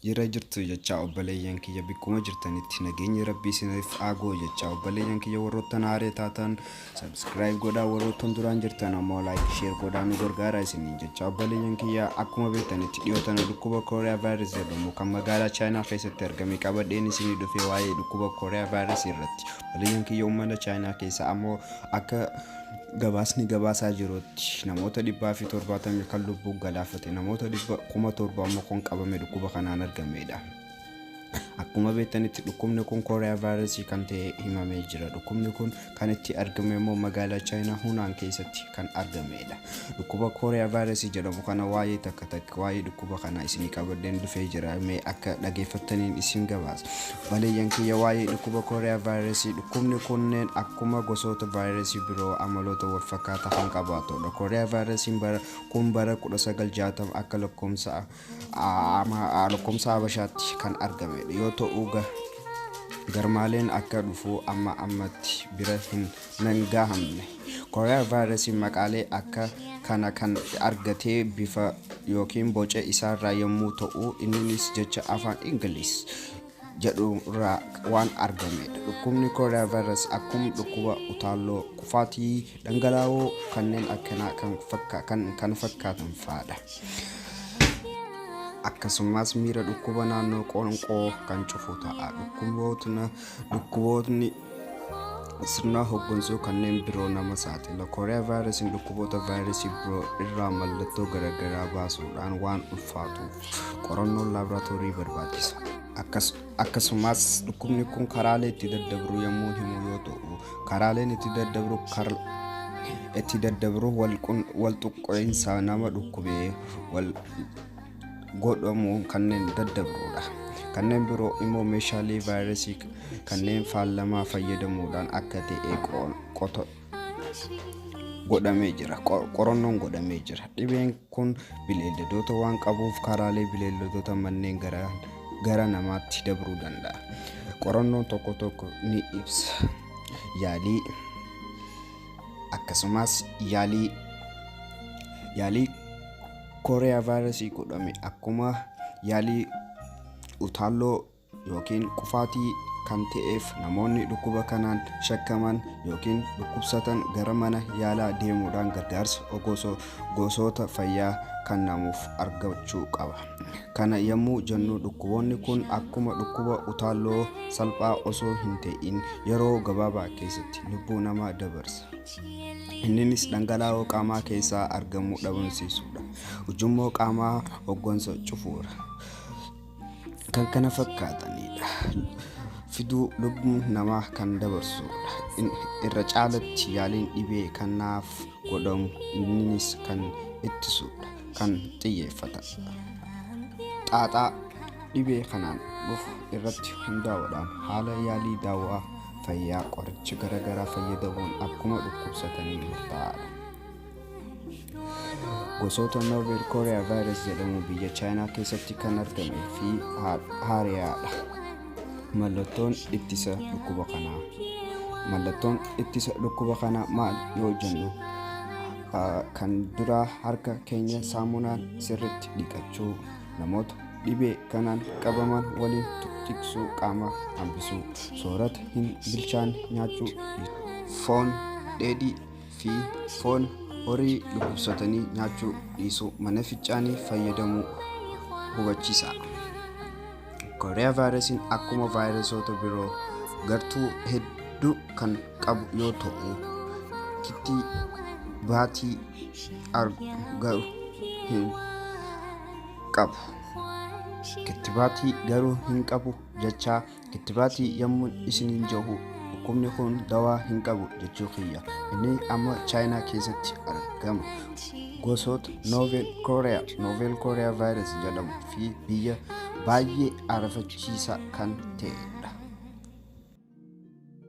Jira jirtu jecha obboleeyyan kiyya bikkuma jirtanitti nageenyi rabbii isiniif aagoo jecha obboleeyyan kiyya warroottan haaree taatan subscribe godhaa warroottan duraan jirtan ammoo like share godhaa nu gargaara isiniin jecha obboleeyyan kiyya akkuma beektanitti dhiyootan dhukkuba kooriyaa vaayirasii jedhamu kan magaalaa chaayinaa keessatti argame qabadheen isinii dhufee waa'ee dhukkuba kooriyaa vaayirasii irratti obboleeyyan kiyya uummata chaayinaa keessa ammoo akka gabaasni gabaasaa jirutti namoota 170 kan lubbuun galaafate namoota 700 ammoo kan qabame dhukkuba kanaan argamedha. Akkuma beektanitti dhukkubni kun kooriyaa vaayirasii kan ta'e himamee jira. Dhukkubni kun kan itti argame immoo magaalaa chaayinaa Hunaan keessatti kan argamedha. Dhukkuba kooriyaa vaayirasii jedhamu kana waa'ee takka waa'ee dhukkuba kana isinii qabadheen dhufee jira. Mee akka dhageeffattaniin isin gabaasa. Obboleeyyan kiyya waa'ee dhukkuba kooriyaa vaayirasii dhukkubni kunneen akkuma gosoota vaayirasii biroo amaloota wal fakkaataa kan qabaatudha. Kooriyaa vaayirasiin bara 1960 akka lakkoomsa Habashaatti kan argamedha. Yoo ta'u garmaaleen akka dhufu amma ammatti bira hin gahamne. Kooriyaa vaayirasiin maqaalee akka kana kan argatee bifa yookiin boca isaarraa yommuu ta'u innis jecha afaan Ingiliis jedhurraa waan argamedha. Dhukkubni kooriyaa vaayirasii akkuma dhukkuba utaalloo kufaatii dhangala'oo kanneen akkanaa kan fakkaatan fa'aadha. Akkasumas miira dhukkuba naannoo qoonqoo kan cufu ta'a. Dhukkubootni sirna hoggonsuu kanneen biroo nama saaxila. Kooriyaa vaayirasiin dhukkuboota vaayirasii biroo irraa mallattoo garaagaraa baasuudhaan waan ulfaatuuf qorannoon laaboraatoorii barbaachisa. Akkasumas dhukkubni kun karaalee itti daddabru yommuu himu yoo ta'u karaaleen itti daddabru wal tuqqoinsa nama dhukkubee wal godhamu kanneen daddabrudha. Kanneen biroo immoo meeshaalee vaayirasii kanneen faalamaa fayyadamuudhaan akka ta'e qorannoon godhamee jira. Dhibeen kun bineeldota waan qabuuf karaalee bineeldota manneen gara namaatti dabruu danda'a. Qorannoon tokko ni ibsa. Akkasumas yaalii kooriyaa vaayirasii godhame akkuma yaalii utaalloo yookiin kufaatii kan ta'eef namoonni dhukkuba kanaan shakkaman yookiin dhukkubsatan gara mana yaalaa deemuudhaan gargaarsa gosoota fayyaa kennamuuf argachuu qaba. Kana yommuu jennu dhukkuboonni kun akkuma dhukkuba utaalloo salphaa osoo hin ta'in yeroo gabaabaa keessatti lubbuu namaa dabarsa. Innis dhangala'oo qaamaa keessaa argamu dhabamsiisuudha. Ujummoo qaamaa hoggansa cufuudha. Kan kana fakkaatanidha. Fiduu lubbuu namaa kan dabarsudha. Irra caalatti yaaliin dhibee kanaaf godhamu innis kan ittisudha. Kan xiyyeeffatudha. Xaaxaa dhibee kanaan dhufu irratti hundaa'uudhaan haala yaalii daawaa fayyaa qoricha garaagaraa fayyadamuun akkuma dhukkubsatanii murtaa'aadha. Gosoota novel kooriyaa vaayirasii jedhamu biyya chaayinaa keessatti kan argamee fi haariyaadha. Mallattoon ittisa dhukkuba kanaa maal yoo jennu kan duraa harka keenya saamunaan sirriitti dhiqachuu, namoota dhibee kanaan qabaman waliin tiksuu, qaama hambisuu, soorata hin bilchaanne nyaachuu, foon dheedhii fi foon horii dhukkubsatanii nyaachuu dhiisuu, mana fincaanii fayyadamuu hubachiisa. Kooriyaa vaayirasiin akkuma vaayirasoota biroo gartuu hedduu kan qabu yoo ta'u kittibaatii garuu hin qabu jecha kittibaatii yommuu isiniin jedhu dhukkubni kun dawaa hin qabu jechuu kiyya. Inni amma chaayinaa keessatti argama. Gosoota novel kooriyaa vaayirasii jedhamu fi biyya baay'ee ariifachiisaa kan ta'edha.